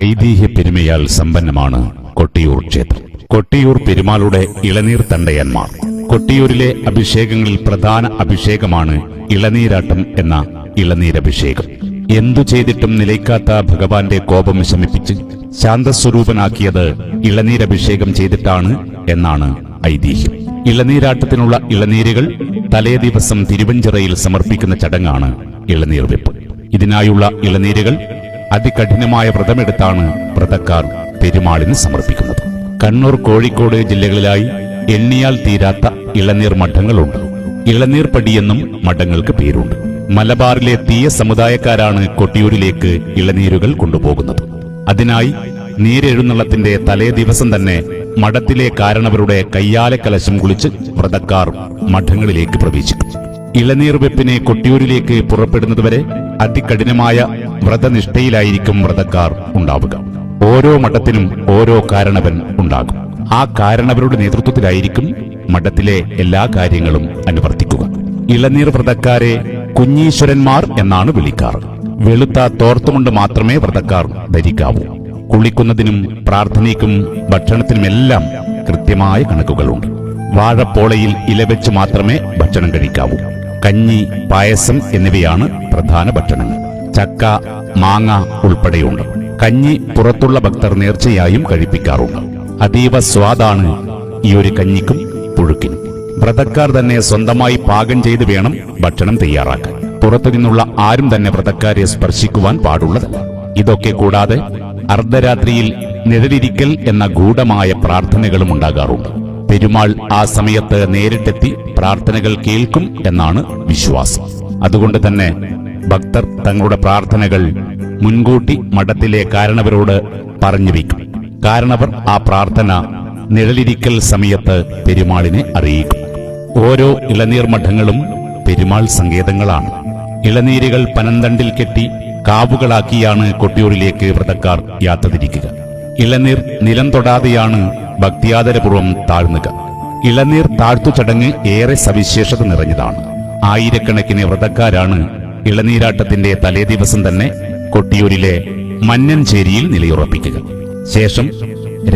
ഐതിഹ്യ പെരുമയാൽ സമ്പന്നമാണ് കൊട്ടിയൂർ ക്ഷേത്രം. കൊട്ടിയൂർ പെരുമാളുടെ ഇളനീർ തണ്ടയന്മാർ. കൊട്ടിയൂരിലെ അഭിഷേകങ്ങളിൽ പ്രധാന അഭിഷേകമാണ് ഇളനീരാട്ടം എന്ന ഇളനീരഭിഷേകം. എന്തു ചെയ്തിട്ടും നിലയ്ക്കാത്ത ഭഗവാന്റെ കോപം ശമിപ്പിച്ച് ശാന്തസ്വരൂപനാക്കിയത് ഇളനീരഭിഷേകം ചെയ്തിട്ടാണ് എന്നാണ് ഐതിഹ്യം. ഇളനീരാട്ടത്തിനുള്ള ഇളനീരുകൾ തലേ ദിവസം തിരുവഞ്ചിറയിൽ സമർപ്പിക്കുന്ന ചടങ്ങാണ് ഇളനീർ വെപ്പ്. ഇതിനായുള്ള ഇളനീരുകൾ അതികഠിനമായ വ്രതമെടുത്താണ് വ്രതക്കാർ പെരുമാളിന് സമർപ്പിക്കുന്നത്. കണ്ണൂർ, കോഴിക്കോട് ജില്ലകളിലായി എണ്ണിയാൽ തീരാത്ത ഇളനീർ മഠങ്ങളുണ്ട്. ഇളനീർ പടിയെന്നും മഠങ്ങൾക്ക് പേരുണ്ട്. മലബാറിലെ തീയ സമുദായക്കാരാണ് കൊട്ടിയൂരിലേക്ക് ഇളനീരുകൾ കൊണ്ടുപോകുന്നത്. അതിനായി നീരെഴുന്നള്ളത്തിന്റെ തലേ ദിവസം തന്നെ മഠത്തിലെ കാരണവരുടെ കയ്യാലെ കലശം കുളിച്ച് വ്രതക്കാർ മഠങ്ങളിലേക്ക് പ്രവേശിക്കും. ഇളനീർ വെപ്പിനെ കൊട്ടിയൂരിലേക്ക് പുറപ്പെടുന്നതുവരെ അതികഠിനമായ വ്രതനിഷ്ഠയിലായിരിക്കും വ്രതക്കാർ ഉണ്ടാവുക. ഓരോ മഠത്തിനും ഓരോ കാരണവൻ ഉണ്ടാകും. ആ കാരണവരുടെ നേതൃത്വത്തിലായിരിക്കും മഠത്തിലെ എല്ലാ കാര്യങ്ങളും അനുവർത്തിക്കുക. ഇളനീർ വ്രതക്കാരെ കുഞ്ഞീശ്വരന്മാർ എന്നാണ് വിളിക്കാറ്. വെളുത്ത തോർത്തുകൊണ്ട് മാത്രമേ വ്രതക്കാർ ധരിക്കാവൂ. കുളിക്കുന്നതിനും പ്രാർത്ഥനയ്ക്കും ഭക്ഷണത്തിനുമെല്ലാം കൃത്യമായ കണക്കുകളുണ്ട്. വാഴപ്പോളയിൽ ഇലവെച്ച് മാത്രമേ ഭക്ഷണം കഴിക്കാവൂ. കഞ്ഞി, പായസം എന്നിവയാണ് പ്രധാന ഭക്ഷണങ്ങൾ. ചക്ക, മാങ്ങ ഉൾപ്പെടെയുണ്ട്. കഞ്ഞി പുറത്തുള്ള ഭക്തർ നേർച്ചയായും കഴിപ്പിക്കാറുണ്ട്. അതീവ സ്വാദാണ് ഈ ഒരു കഞ്ഞിക്കും പുഴുക്കിനും. വ്രതക്കാർ തന്നെ സ്വന്തമായി പാകം ചെയ്ത് വേണം ഭക്ഷണം തയ്യാറാക്കാൻ. പുറത്തുനിന്നുള്ള ആരും തന്നെ വ്രതക്കാരെ സ്പർശിക്കുവാൻ പാടുള്ളതല്ല. ഇതൊക്കെ കൂടാതെ അർദ്ധരാത്രിയിൽ നിഴലിരിക്കൽ എന്ന ഗൂഢമായ പ്രാർത്ഥനകളും ഉണ്ടാകാറുണ്ട്. പെരുമാൾ ആ സമയത്ത് നേരിട്ടെത്തി പ്രാർത്ഥനകൾ കേൾക്കും എന്നാണ് വിശ്വാസം. അതുകൊണ്ട് തന്നെ ഭക്തർ തങ്ങളുടെ പ്രാർത്ഥനകൾ മുൻകൂട്ടി മഠത്തിലെ കാരണവരോട് പറഞ്ഞു വയ്ക്കും. കാരണവർ ആ പ്രാർത്ഥന നിഴലിരിക്കൽ സമയത്ത് പെരുമാളിനെ അറിയിക്കും. ഓരോ ഇളനീർ മഠങ്ങളും പെരുമാൾ സങ്കേതങ്ങളാണ്. ഇളനീരുകൾ പനന്തണ്ടിൽ കെട്ടി കാവുകളാക്കിയാണ് കൊട്ടിയൂരിലേക്ക് വ്രതക്കാർ യാത്ര തിരിക്കുക. ഇളനീർ നിലം തൊടാതെയാണ് ഭക്തിയാദരപൂർവ്വം താഴ്ന്നുക. ഇളനീർ താഴ്ത്തു ചടങ്ങ് ഏറെ സവിശേഷത നിറഞ്ഞതാണ്. ആയിരക്കണക്കിന് വ്രതക്കാരാണ് ഇളനീരാട്ടത്തിന്റെ തലേ ദിവസം തന്നെ കൊട്ടിയൂരിലെ മന്നൻചേരിയിൽ നിലയുറപ്പിക്കുക. ശേഷം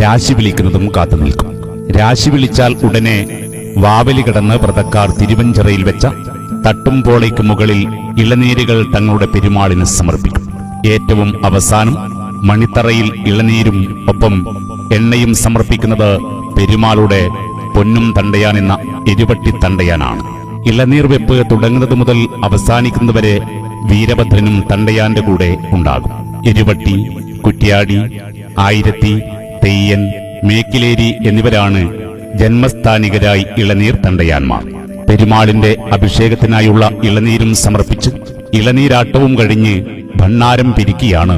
രാശി വിളിക്കുന്നതും കാത്തുനിൽക്കും. രാശി വിളിച്ചാൽ ഉടനെ വാവലി കടന്ന് വ്രതക്കാർ തിരുവഞ്ചിറയിൽ വെച്ച തട്ടുംപോളയ്ക്ക് മുകളിൽ ഇളനീരുകൾ തങ്ങളുടെ പെരുമാളിന് സമർപ്പിക്കും. ഏറ്റവും അവസാനം മണിത്തറയിൽ ഇളനീരും ഒപ്പം എണ്ണയും സമർപ്പിക്കുന്നത് പെരുമാളുടെ പൊന്നും തണ്ടയാൻ എന്ന എരുവട്ടി തണ്ടയാനാണ്. ഇളനീർ വെപ്പ് തുടങ്ങുന്നത് മുതൽ അവസാനിക്കുന്നതുവരെ വീരഭദ്രനും തണ്ടയാന്റെ കൂടെ ഉണ്ടാകും. എരുവട്ടി, കുറ്റ്യാടി, ആയിരത്തി, തെയ്യൻ, മേക്കിലേരി എന്നിവരാണ് ജന്മസ്ഥാനികരായി ഇളനീർ തണ്ടയാന്മാർ. പെരുമാളിന്റെ അഭിഷേകത്തിനായുള്ള ഇളനീരും സമർപ്പിച്ച് ഇളനീരാട്ടവും കഴിഞ്ഞ് ഭണ്ണാരം പിരിക്കിയാണ്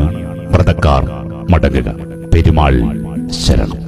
വ്രതക്കാർ മടങ്ങുക. പെരുമാൾ ശരണം.